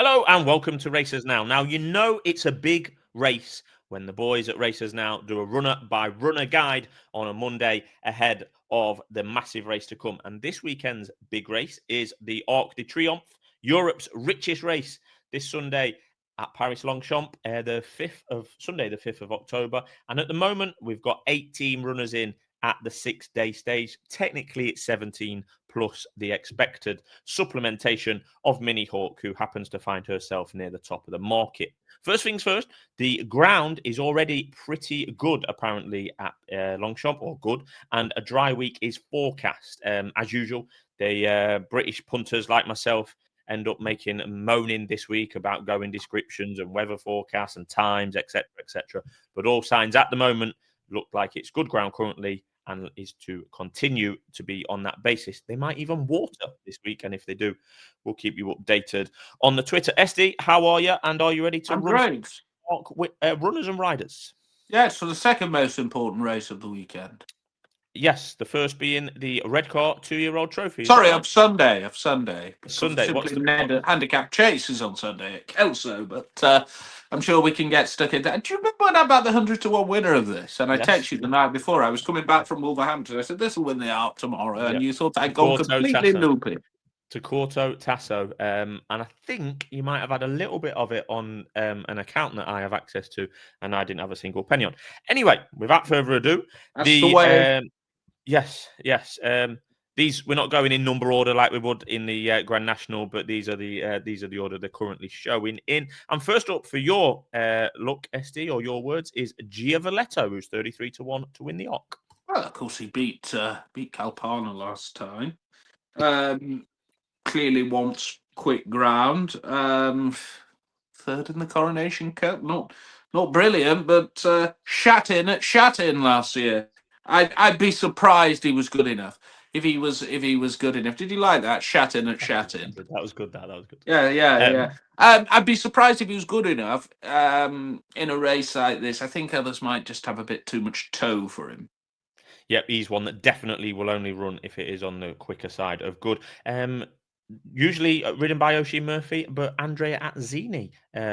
Hello and welcome to Racers Now. Now, you know it's a big race when the boys at Racers Now do a runner by runner guide on a Monday ahead of the massive race to come. And this weekend's big race is the Arc de Triomphe, Europe's richest race, this Sunday at Paris Longchamp, Sunday, the 5th of October. And at the moment, we've got 18 runners in at the 6-day stage. Technically, it's 17 plus the expected supplementation of Mini Hawk, who happens to find herself near the top of the market. First things first, the ground is already pretty good, apparently, at Longchamp, or good, and a dry week is forecast. As usual, the British punters like myself end up moaning this week about going descriptions and weather forecasts and times, etc., etc. But all signs at the moment look like it's good ground currently and is to continue to be on that basis. They might even water this week, and if they do, we'll keep you updated on the Twitter. SD, how are you? And are you ready to I'm run great. with runners and riders? Yes, for the second most important race of the weekend. Yes, the first being the Red Car 2-year-old trophy. Sorry, of Sunday. Sunday. Simply the handicap chase is on Sunday at Kelso, but I'm sure we can get stuck in that. Do you remember when I about the 100-1 winner of this? And I texted you the night before. I was coming back from Wolverhampton. I said, this will win the Arc tomorrow. And you thought I'd gone completely loopy. To Corto Tasso, and I think you might have had a little bit of it on an account that I have access to, and I didn't have a single penny on. Anyway, without further ado, That's the way. Yes. These we're not going in number order like we would in the Grand National, but these are the order they're currently showing in. And first up for your look, SD, or your words, is Giavoletto, who's 33-1 to win the Arc. Well, of course, he beat Kalpana last time. Clearly wants quick ground. Third in the Coronation Cup, not brilliant, but shat in last year. I'd be surprised he was good enough if he was good enough. Did you like that? Shat in. That was good. That was good. Yeah. I'd be surprised if he was good enough in a race like this. I think others might just have a bit too much toe for him. Yep, he's one that definitely will only run if it is on the quicker side of good. Usually ridden by Oisin Murphy, but Andrea Atzini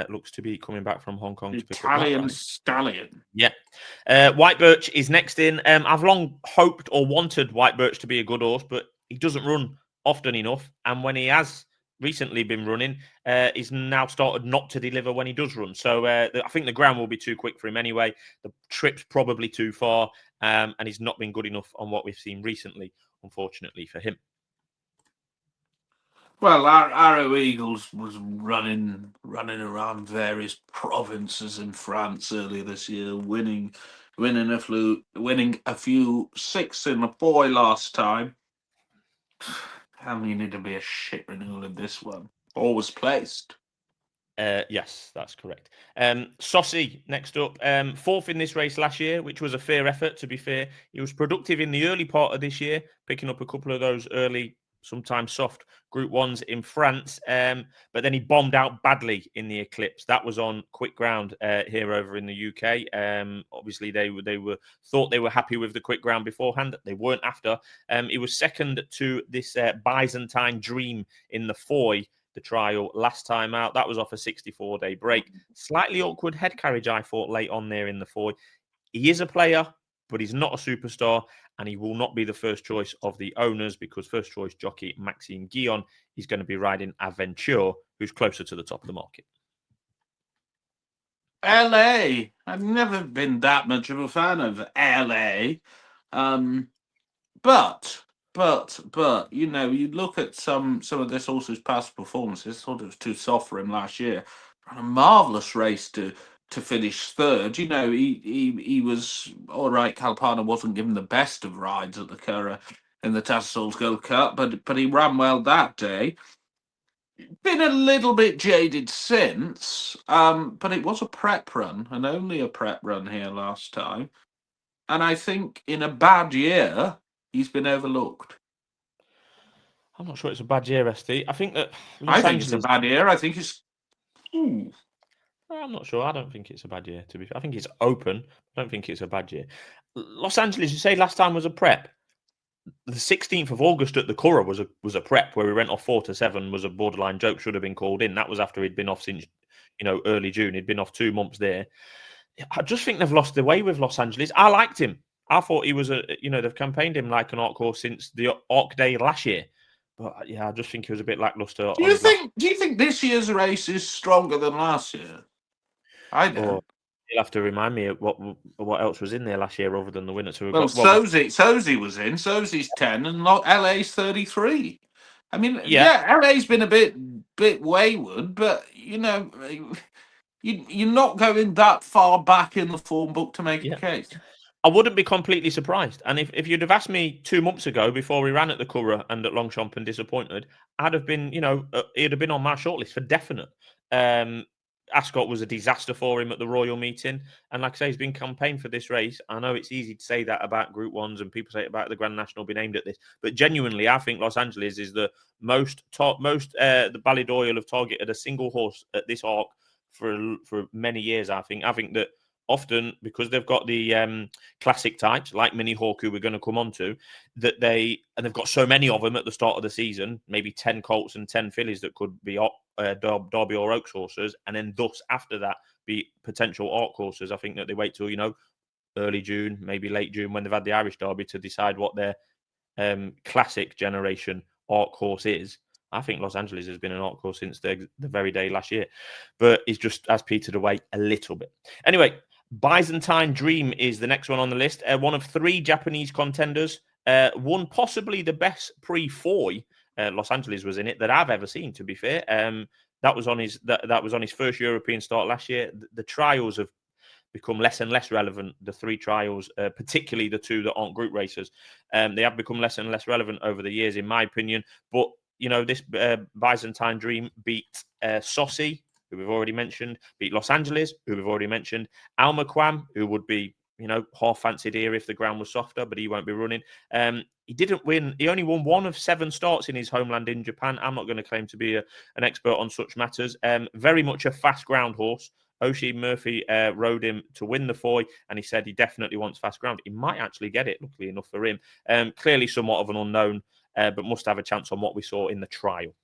looks to be coming back from Hong Kong to pick up that Italian ride. stallion. Yeah. White Birch is next in. I've long hoped or wanted White Birch to be a good horse, but he doesn't run often enough. And when he has recently been running, he's now started not to deliver when he does run. So I think the ground will be too quick for him anyway. The trip's probably too far, and he's not been good enough on what we've seen recently, unfortunately for him. Well, Arrow Eagles was running around various provinces in France earlier this year, winning a few 6 in the boy last time. How many need to be a shit renewal in this one? Always placed. Yes, that's correct. Sosie, next up, fourth in this race last year, which was a fair effort, to be fair. He was productive in the early part of this year, picking up a couple of those early, sometimes soft Group 1s in France, but then he bombed out badly in the Eclipse. That was on quick ground here over in the UK. Obviously, they thought they were happy with the quick ground beforehand. They weren't after. He was second to this Byzantine Dream in the Foy, the trial last time out. That was off a 64-day break. Slightly awkward head carriage, I thought, late on there in the Foy. He is a player, but he's not a superstar, and he will not be the first choice of the owners because first choice jockey Maxime Guillon is going to be riding Aventure, who's closer to the top of the market. LA. I've never been that much of a fan of LA. But you know, you look at some of this horse's past performances. Thought it was too soft for him last year. Ran a marvelous race to finish third. You know, he was all right. Kalpana wasn't given the best of rides at the Curragh in the Tattersalls Gold Cup, but he ran well that day. Been a little bit jaded since, but it was a prep run and only a prep run here last time. And I think in a bad year, he's been overlooked. I'm not sure it's a bad year, SD. I think that I think it's a bad year. I think it's. I'm not sure. I don't think it's a bad year, to be fair. I think it's open. I don't think it's a bad year. Los Angeles, you say last time was a prep. the 16th of August at the Curragh was a prep where we went off 4-7, was a borderline joke, should have been called in. That was after he'd been off since early June. He'd been off 2 months there. I just think they've lost their way with Los Angeles. I liked him. I thought he was they've campaigned him like an Arc horse since the Arc Day last year. But yeah, I just think he was a bit lackluster. Do you think this year's race is stronger than last year? I don't. You'll have to remind me of what else was in there last year other than the winner. So we've Well, got Sosie was in. Sosie's 10 and LA's 33. I mean, yeah. LA's been a bit wayward, but you're not going that far back in the form book to make a case. I wouldn't be completely surprised. And if you'd have asked me 2 months ago before we ran at the Curragh and at Longchamp and disappointed, I'd have been, he'd have been on my shortlist for definite. Ascot was a disaster for him at the Royal meeting. And like I say, he's been campaigned for this race. I know it's easy to say that about Group 1s and people say it about the Grand National being aimed at this. But genuinely, I think Los Angeles is the most the Ballydoyle have targeted a single horse at this Arc for many years, I think. I think that often because they've got the classic types like Mini Hawk, who we're going to come on to, that they've got so many of them at the start of the season, maybe 10 colts and 10 fillies that could be Derby or Oaks horses, and then thus after that be potential Arc horses. I think that they wait till early June, maybe late June, when they've had the Irish Derby to decide what their classic generation Arc horse is. I think Los Angeles has been an Arc horse since the very day last year, but he's just has petered away a little bit. Anyway, Byzantine Dream is the next one on the list. One of 3 Japanese contenders. One possibly the best pre-Foy. Los Angeles was in it that I've ever seen. To be fair, that was on his first European start last year. The trials have become less and less relevant. The 3 trials, particularly the 2 that aren't group races, they have become less and less relevant over the years, in my opinion. But this Byzantine Dream beat Sosie, who we've already mentioned, beat Los Angeles, who we've already mentioned, Almaquam, who would be, half fancied here if the ground was softer, but he won't be running. He didn't win. He only won 1 of 7 starts in his homeland in Japan. I'm not going to claim to be an expert on such matters. Very much a fast ground horse. Oisin Murphy rode him to win the Foy, and he said he definitely wants fast ground. He might actually get it, luckily enough for him. Clearly somewhat of an unknown, but must have a chance on what we saw in the trial.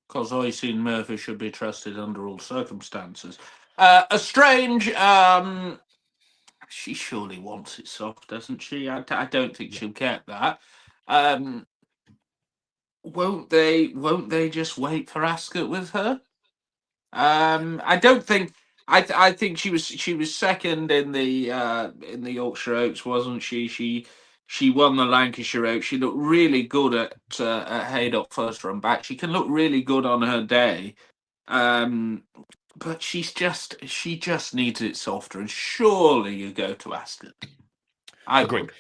Because Oisin Murphy should be trusted under all circumstances. A strange... she surely wants it soft, doesn't she? I don't think she'll get that. Won't they just wait for Ascot with her? I don't think. I think she was second in the Yorkshire Oaks, wasn't she? She won the Lancashire Oaks. She looked really good at Haydock first run back. She can look really good on her day. But she just needs it softer, and surely you go to Ascot. I agree. Would.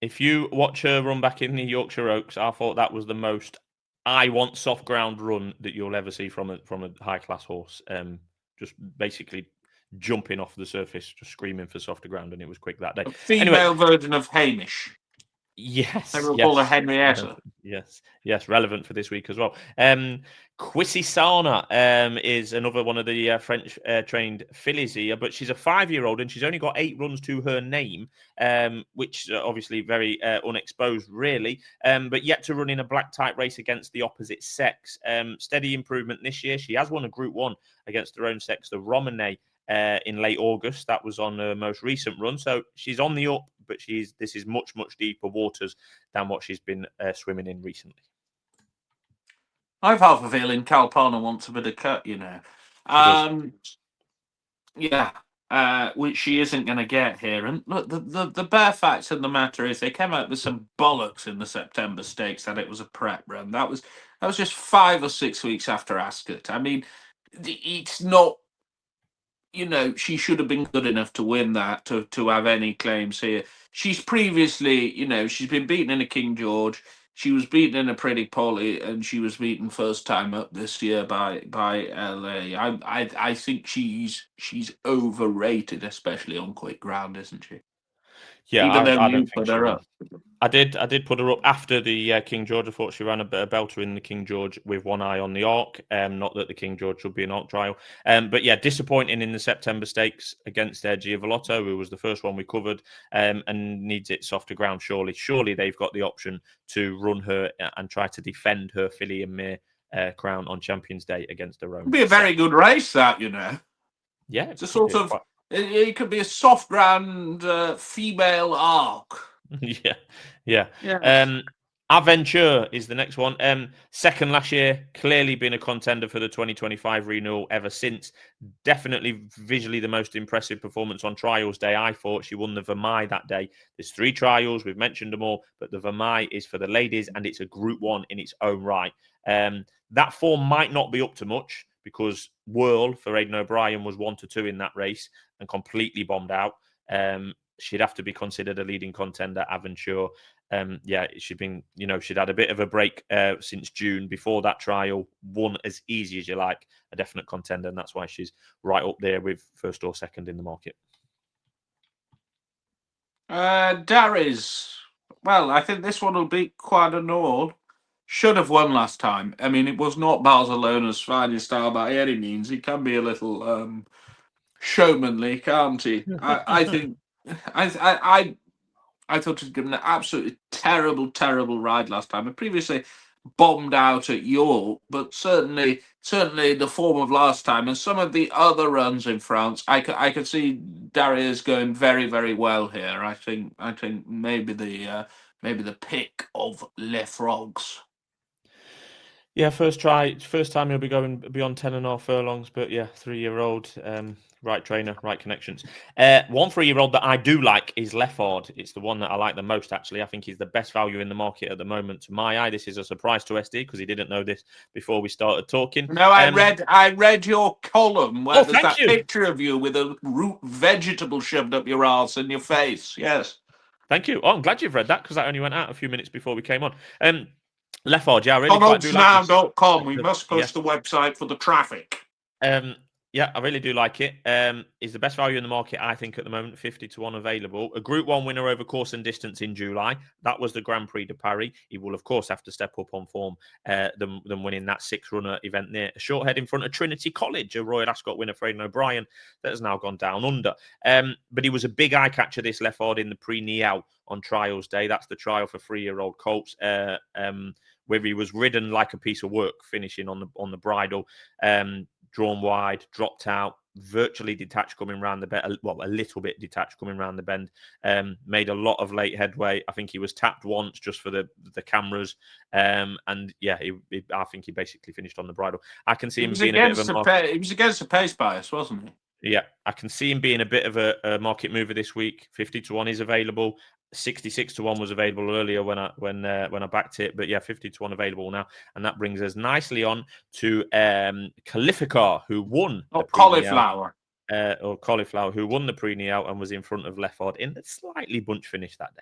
If you watch her run back in the Yorkshire Oaks, I thought that was the most I want soft ground run that you'll ever see from a high class horse. Just basically jumping off the surface, just screaming for softer ground, and it was quick that day. A female version of Hamish. Yes, I will call her Henrietta. Yes, relevant for this week as well. Quisisana is another one of the French trained fillies here, but she's a 5-year-old and she's only got 8 runs to her name, which obviously very unexposed, really. But yet to run in a black type race against the opposite sex. Steady improvement this year. She has won a Group 1 against her own sex, the Romane, in late August. That was on her most recent run. So she's on the up, but this is much, much deeper waters than what she's been swimming in recently. I've half a feeling Kalpana wants a bit of cut, which she isn't going to get here. And look, the bare facts of the matter is they came out with some bollocks in the September Stakes that it was a prep run. That was just 5 or 6 weeks after Ascot. I mean, it's not. She should have been good enough to win that, to have any claims here. She's previously, she's been beaten in a King George. She was beaten in a Pretty Polly, and she was beaten first time up this year by LA. I think she's overrated, especially on quick ground, isn't she? Yeah, Even though I you don't think put she her will. up. I did put her up after the King George. I thought she ran a bit of belter in the King George with one eye on the Arc. Not that the King George should be an Arc trial. But yeah, disappointing in the September Stakes against Giavolotto, who was the first one we covered, and needs it softer ground, surely. Surely they've got the option to run her and try to defend her filly and mare crown on Champions Day against her own. It'd be a very good race, that, you know. Yeah. It's a sort of... It could be a soft ground female Arc. Yeah. Aventure is the next one. Second last year, clearly been a contender for the 2025 renewal ever since. Definitely visually the most impressive performance on trials day. I thought she won the Vermeil that day. There's 3 trials, we've mentioned them all, but the Vermeil is for the ladies and it's a Group 1 in its own right. That form might not be up to much because Whirl for Aidan O'Brien was 1-2 in that race and completely bombed out. She'd have to be considered a leading contender, Aventure. She'd had a bit of a break since June before that trial. Won as easy as you like, a definite contender, and that's why she's right up there with first or second in the market. Daryz. Well, I think this one will be quite an all. Should have won last time. I mean, it was not Barcelona's finest style by any means. He can be a little showmanly, can't he? I think I thought he'd given an absolutely terrible, terrible ride last time. And previously bombed out at York, but certainly the form of last time and some of the other runs in France, I could see Daryz going very, very well here. I think maybe the pick of Les Frogs. Yeah, first time he'll be going beyond 10.5 furlongs, but yeah, 3-year-old, right trainer, right connections. 1 3-year-old that I do like is Leffard. It's the one that I like the most, actually. I think he's the best value in the market at the moment. To my eye, this is a surprise to SD because he didn't know this before we started talking. No, I read your column where there's that picture of you with a root vegetable shoved up your arse in your face. Yes. Thank you. Oh, I'm glad you've read that because that only went out a few minutes before we came on. Leffard, yeah, I really quite do like this. Donaldsnow.com. We must push the website for the traffic. Yeah, I really do like it. He's the best value in the market, I think, at the moment, 50-1 available. A Group 1 winner over course and distance in July. That was the Grand Prix de Paris. He will, of course, have to step up on form than winning that 6-runner event there. A short head in front of Trinity College, a Royal Ascot winner for Aidan O'Brien that has now gone down under. But he was a big eye catcher, this Leffard, in the Prix-Niel on trials day. That's the trial for 3-year-old colts. Where he was ridden like a piece of work, finishing on the bridle. Drawn wide, dropped out, virtually detached coming round the bend. Well, a little bit detached coming round the bend. Made a lot of late headway. I think he was tapped once just for the cameras. And yeah, I think he basically finished on the bridle. I can see him being a bit of a he was against the pace bias, wasn't he? Yeah, I can see him being a bit of a market mover this week. 50-1 is available. 66-1 was available earlier when I backed it, but yeah, 50-1 available now, and that brings us nicely on to Calificar, who won the Cauliflower, or Cauliflower, who won the Prix-Niel and was in front of Leffard in a slightly bunch finish that day.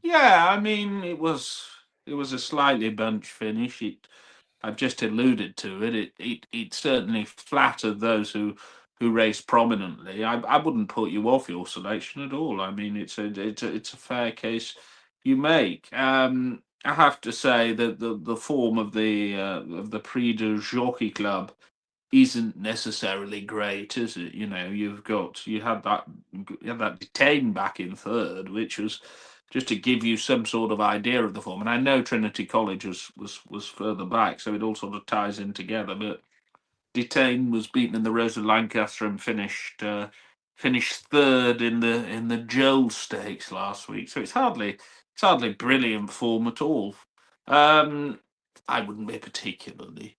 Yeah, I mean it was a slightly bunch finish. I've just alluded to it. It certainly flattered those who race prominently. I wouldn't put you off your selection at all. I mean, it's a fair case you make. I have to say that the form of the Prix de Jockey Club isn't necessarily great, is it? You know, you had that Detain back in third, which was just to give you some sort of idea of the form. And I know Trinity College was further back, so it all sort of ties in together, but Detain was beaten in the Rose of Lancaster and finished third in the Joel Stakes last week. So it's hardly brilliant form at all. I wouldn't be particularly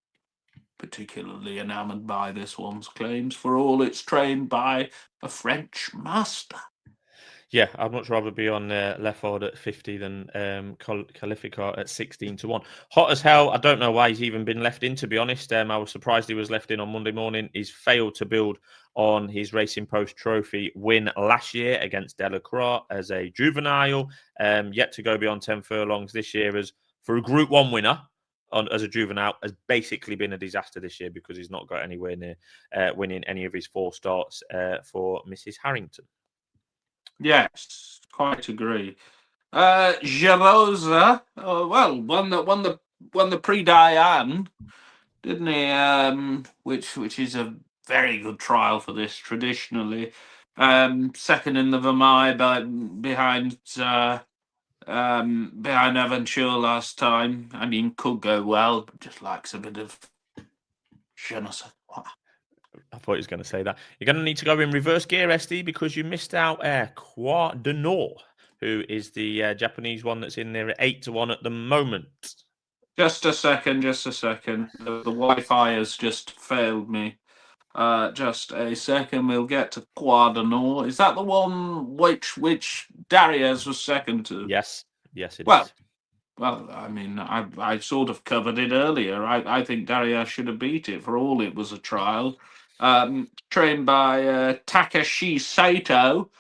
enamoured by this one's claims, for all it's trained by a French master. Yeah, I'd much rather be on Leffard at 50 than Calificar at 16-1. Hotazhell, I don't know why he's even been left in, to be honest. I was surprised he was left in on Monday morning. He's failed to build on his Racing Post Trophy win last year against Delacroix as a juvenile. Yet to go beyond 10 furlongs this year for a Group 1 winner. As a juvenile, has basically been a disaster this year because he's not got anywhere near winning any of his 4 starts for Mrs. Harrington. Yes, quite agree. Gerosa, well, won the Prix Diane, didn't he? Which is a very good trial for this traditionally. Second in the Vermeil behind Aventure last time. I mean, could go well, but just likes a bit of je ne sais quoi. I thought he was going to say that. You're going to need to go in reverse gear, SD, because you missed out Croix de Nord, who is the Japanese one that's in there at 8-1 at the moment. Just a second. The Wi-Fi has just failed me. Just a second. We'll get to Croix de Nord. Is that the one which Daryz was second to? Yes, it Well, is. Well, I mean, I sort of covered it earlier. I think Daryl should have beat it for all it was a trial. Trained by Takashi Saito.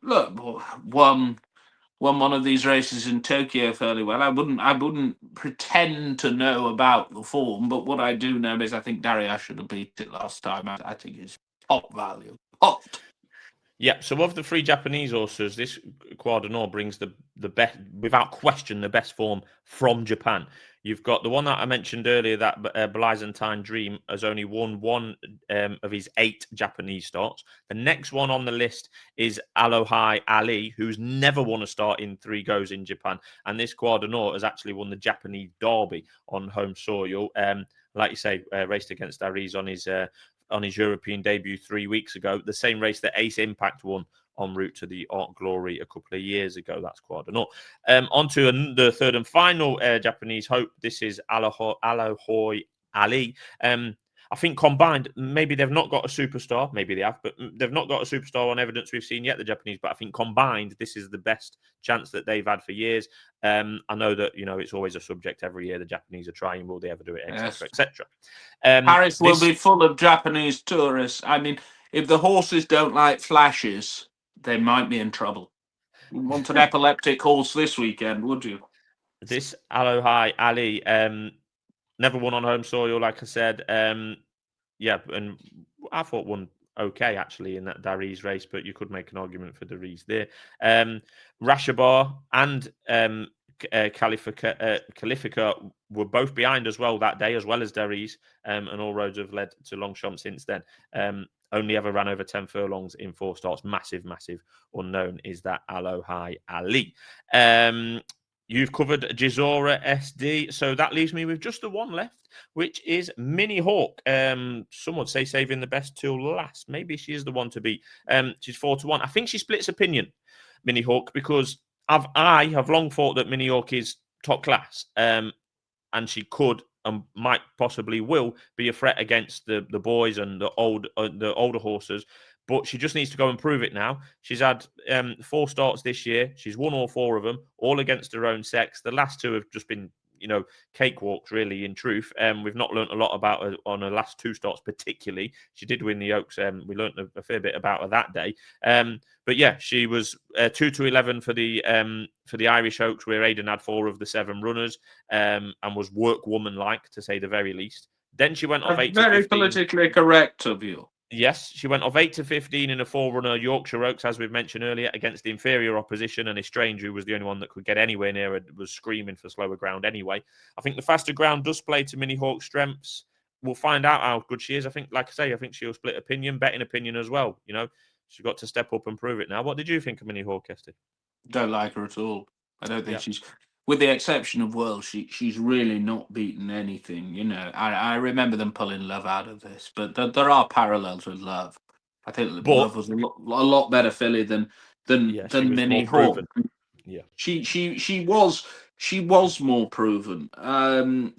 Look, won one of these races in Tokyo fairly well. I wouldn't pretend to know about the form, but what I do know is I think Daryl should have beat it last time. I think it's top value. Top. Yeah, so of the three Japanese horses, this Croix de Nord brings the best, without question, the best form from Japan. You've got the one that I mentioned earlier, that Byzantine Dream has only won one of his 8 Japanese starts. The next one on the list is Aloha Ali, who's never won a start in 3 goes in Japan. And this Croix de Nord has actually won the Japanese Derby on home soil. Like you say, raced against Daryz on his European debut 3 weeks ago, the same race that Ace Impact won en route to the Art Glory a couple of years ago. That's quite enough. On to the third and final Japanese hope. This is Aloha Ali. I think combined, maybe they've not got a superstar. Maybe they have, but they've not got a superstar on evidence we've seen yet, the Japanese. But I think combined, this is the best chance that they've had for years. I know that, it's always a subject every year. The Japanese are trying. Will they ever do it, etc., etc. Paris will be full of Japanese tourists. I mean, if the horses don't like flashes, they might be in trouble. You want an epileptic horse this weekend, would you? This Aloha Ali never won on home soil, like I said. Yeah, and I thought won okay actually in that Daryz race, but you could make an argument for Daryz there. Rashabar and Califica were both behind as well that day, as well as Daryz, and all roads have led to Longchamp since then. Only ever ran over 10 furlongs in 4 starts. Massive unknown is that Aloha Ali. You've covered Gisora SD, so that leaves me with just the one left, which is Minnie Hawk. Some would say saving the best till last. Maybe she is the one to beat. She's 4-1. I think she splits opinion, Minnie Hawk, because I have long thought that Minnie Hawk is top class, and she could and might possibly will be a threat against the boys and the older horses. But she just needs to go and prove it now. She's had 4 starts this year. She's won all 4 of them, all against her own sex. The last 2 have just been, cakewalks, really, in truth. We've not learnt a lot about her on her last 2 starts, particularly. She did win the Oaks. We learnt a fair bit about her that day. But yeah, she was 2-11 for the Irish Oaks, where Aidan had 4 of the 7 runners, and was workwoman-like, to say the very least. Then she went off 8 to 15. Very politically correct of you. Yes, she went off 8 to 15 in a 4-runner Yorkshire Oaks, as we've mentioned earlier, against the inferior opposition, and Estrange, who was the only one that could get anywhere near it, was screaming for slower ground anyway. I think the faster ground does play to Minnie Hawk's strengths. We'll find out how good she is. I think, like I say, I think she'll split opinion, betting opinion as well. She's got to step up and prove it now. What did you think of Minnie Hawk, Esty? Don't like her at all. I don't think she's, with the exception of World, she's really not beaten anything. I remember them pulling Love out of this, but there are parallels with Love. I think Love was a lot better filly than Minnie Hawk. Yeah, she was more proven. I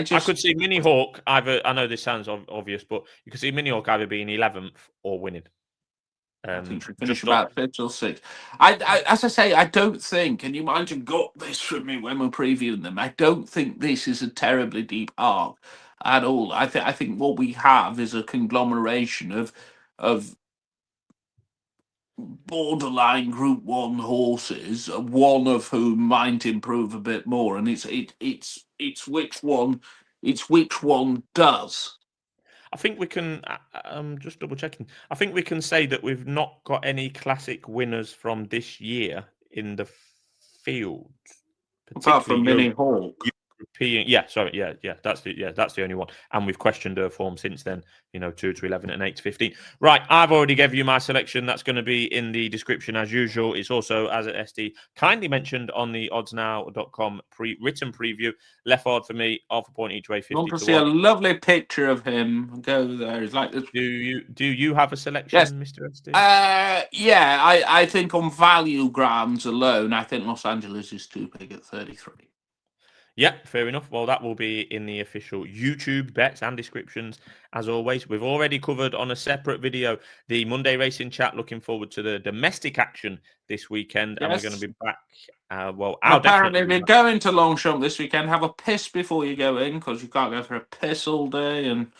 could see Minnie Hawk either. I know this sounds obvious, but you could see Minnie Hawk either being 11th or winning. I think she'll finish about 5th or 6th. As I say, I don't think, and you might have got this from me when we're previewing them, I don't think this is a terribly deep arc at all. I think what we have is a conglomeration of borderline Group 1 horses, one of whom might improve a bit more, and it's which one does. I think we can. I'm just double checking. I think we can say that we've not got any classic winners from this year in the field, Apart from particularly Mini Hawk. European. That's the only one. And we've questioned her form since then. 2 to 11 and 8 to 15. Right, I've already gave you my selection. That's going to be in the description as usual. It's also, as at SD kindly mentioned on the oddsnow.com written preview. Leffard for me, half a point each way, 50 Want to to see a 1. lovely picture of him go there? He's like this. Do you have a Yes. selection, Mr. SD? Yeah, I think on value grounds alone, I think Los Angeles is too big at 33. Yeah, fair enough. Well, that will be in the official YouTube bets and descriptions. As always, we've already covered on a separate video the Monday racing chat. Looking forward to the domestic action this weekend, and we're going Yes. to be back. I'll Apparently, definitely if be you're back. going to Longchamp this weekend, have a piss before you go in because you can't go for a piss all day. And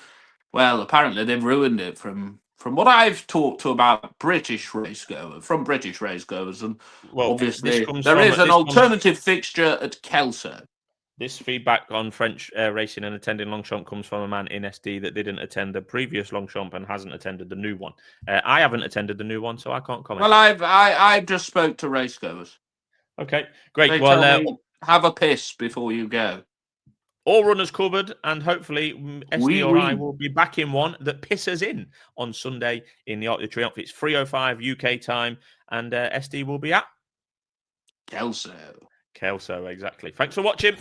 well, apparently they've ruined it from what I've talked to about British racegoers, and Well, this obviously comes there from is an alternative fixture at Kelso. this feedback on French racing and attending Longchamp comes from a man in SD that didn't attend the previous Longchamp and hasn't attended the new one. I haven't attended the new one, so I can't comment. Well, I've just spoke to racegoers. Okay, great. They Well, tell me have a piss before you go. all runners covered, and hopefully SD Oui, or I oui. will be back in one that pisses in on Sunday in the Arc de Triomphe. It's 3:05 UK time, and SD will be at Kelso. Kelso, exactly. Thanks for watching.